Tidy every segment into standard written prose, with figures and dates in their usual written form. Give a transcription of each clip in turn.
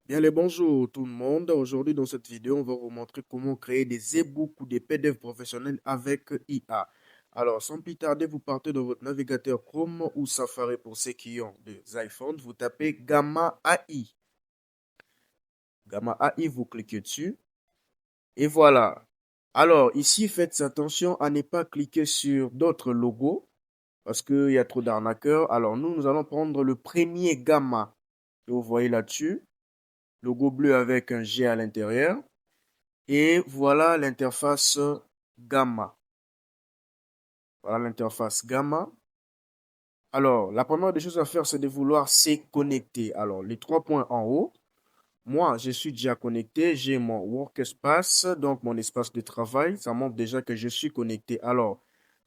Bien les bonjour tout le monde. Aujourd'hui dans cette vidéo, on va vous montrer comment créer des e-books ou des PDF professionnels avec IA. Alors sans plus tarder, vous partez dans votre navigateur Chrome ou Safari pour ceux qui ont des iPhones. Vous tapez Gamma AI. Gamma AI, vous cliquez dessus et voilà. Alors ici, faites attention à ne pas cliquer sur d'autres logos parce qu'il y a trop d'arnaqueurs. Alors nous allons prendre le premier Gamma que vous voyez là-dessus. Logo bleu avec un G à l'intérieur. Et voilà l'interface Gamma. Voilà l'interface Gamma. Alors, la première des choses à faire, c'est de vouloir se connecter. Alors, les trois points en haut. Moi, je suis déjà connecté. J'ai mon workspace, donc mon espace de travail. Ça montre déjà que je suis connecté. Alors,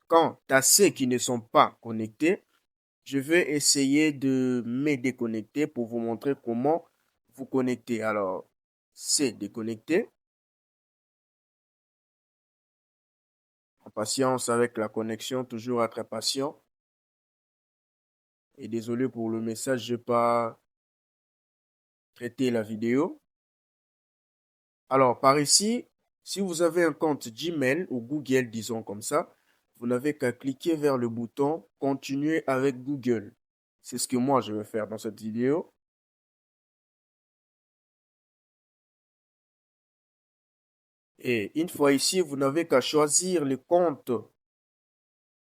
quand à ceux qui ne sont pas connectés, je vais essayer de me déconnecter pour vous montrer comment vous connecter. Alors, c'est déconnecté. En patience avec la connexion, toujours être patient. Et désolé pour le message, je n'ai pas traité la vidéo. Alors, par ici, si vous avez un compte Gmail ou Google, disons comme ça, vous n'avez qu'à cliquer vers le bouton Continuer avec Google. C'est ce que moi, je vais faire dans cette vidéo. Et une fois ici, vous n'avez qu'à choisir le compte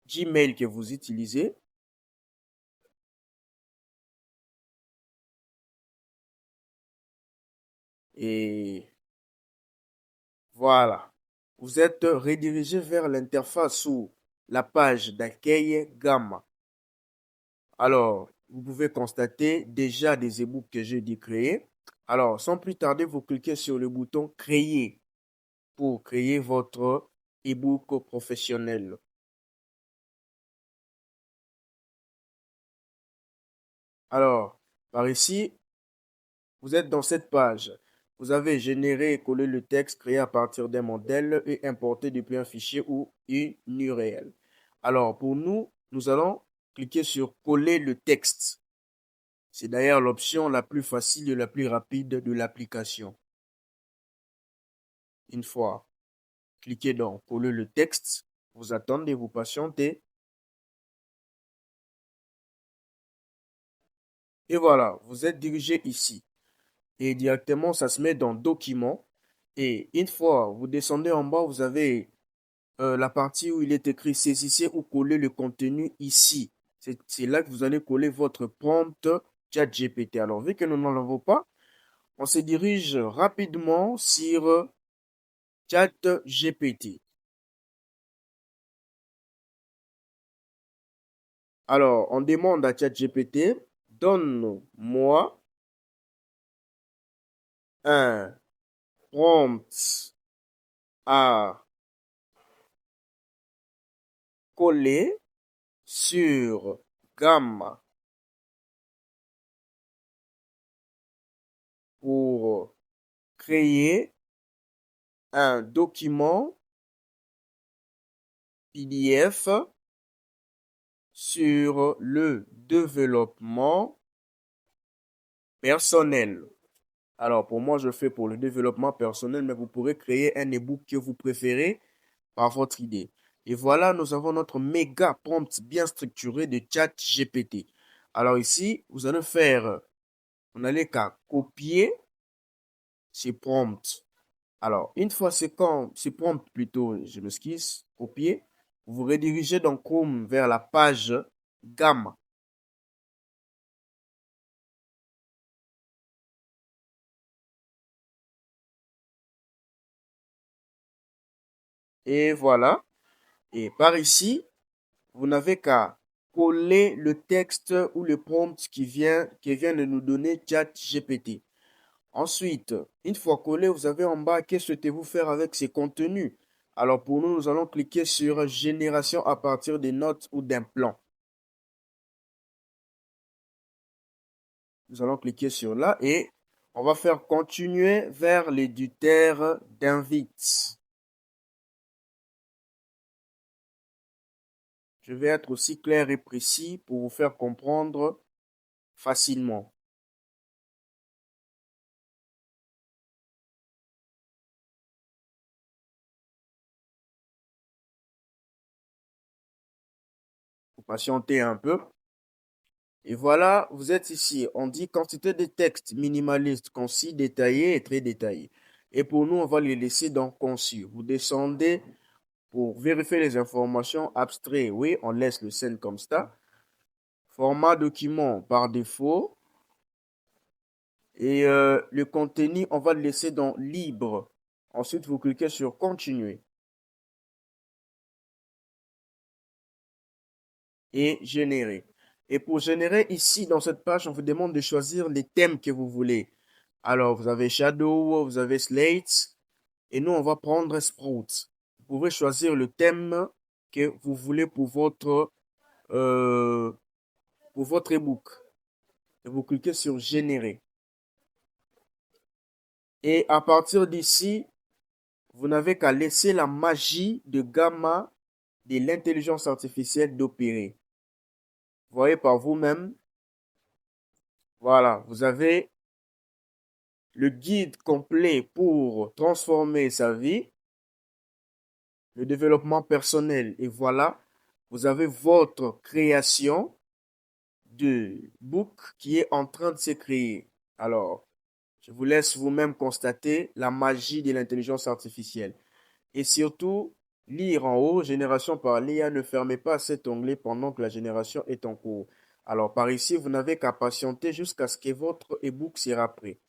Gmail que vous utilisez. Et voilà. Vous êtes redirigé vers l'interface ou la page d'accueil Gamma. Alors, vous pouvez constater déjà des e-books que j'ai dû créer. Alors, sans plus tarder, vous cliquez sur le bouton Créer pour créer votre e-book professionnel. Alors, par ici, vous êtes dans cette page. Vous avez généré et collé le texte créé à partir d'un modèle et importé depuis un fichier ou une URL. Alors, pour nous, nous allons cliquer sur Coller le texte. C'est d'ailleurs l'option la plus facile et la plus rapide de l'application. Une fois cliquez dans Coller le texte, vous attendez, vous patientez. Et voilà, vous êtes dirigé ici. Et directement, ça se met dans Documents. Et une fois, vous descendez en bas, vous avez la partie où il est écrit Saisissez ou coller le contenu ici. C'est là que vous allez coller votre prompt ChatGPT. Alors, vu que nous n'en avons pas, on se dirige rapidement sur ChatGPT. Alors, on demande à ChatGPT, donne-moi un prompt à coller sur Gamma pour créer un document PDF sur le développement personnel. Alors, pour moi, je fais pour le développement personnel, mais vous pourrez créer un e-book que vous préférez par votre idée. Et voilà, nous avons notre méga prompt bien structuré de ChatGPT. Alors ici, vous allez faire, on n'allez qu'à copier ces prompts. Alors, une fois ces prompts plutôt, je m'excuse, copier, vous vous redirigez dans Chrome vers la page Gamma. Et voilà. Et par ici, vous n'avez qu'à coller le texte ou le prompt qui vient de nous donner ChatGPT. Ensuite, une fois collé, vous avez en bas, que souhaitez-vous faire avec ces contenus? Alors pour nous, nous allons cliquer sur Génération à partir des notes ou d'un plan. Nous allons cliquer sur là et on va faire continuer vers l'éditeur d'invite. Je vais être aussi clair et précis pour vous faire comprendre facilement. patienter un peu. Et voilà, vous êtes ici. On dit quantité de texte minimaliste, concis, détaillé et très détaillé. Et pour nous, on va les laisser dans concis. Vous descendez pour vérifier les informations abstraites. Oui, on laisse le scène comme ça. Format document par défaut. Et le contenu, on va le laisser dans libre. Ensuite, vous cliquez sur continuer et générer. Et pour générer ici, dans cette page, on vous demande de choisir les thèmes que vous voulez. Alors, vous avez Shadow, vous avez Slate, et nous, on va prendre Sprout. Vous pouvez choisir le thème que vous voulez pour votre ebook. Et vous cliquez sur Générer. Et à partir d'ici, vous n'avez qu'à laisser la magie de Gamma de l'intelligence artificielle d'opérer. Vous voyez par vous-même. Voilà, vous avez le guide complet pour transformer sa vie, le développement personnel. Et voilà, vous avez votre création de book qui est en train de se créer. Alors, je vous laisse vous-même constater la magie de l'intelligence artificielle. Et surtout, lire en haut, génération par l'IA, ne fermez pas cet onglet pendant que la génération est en cours. Alors, par ici, vous n'avez qu'à patienter jusqu'à ce que votre ebook sera prêt.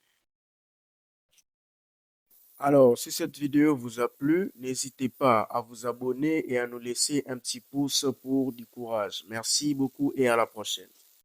Alors, si cette vidéo vous a plu, n'hésitez pas à vous abonner et à nous laisser un petit pouce pour du courage. Merci beaucoup et à la prochaine.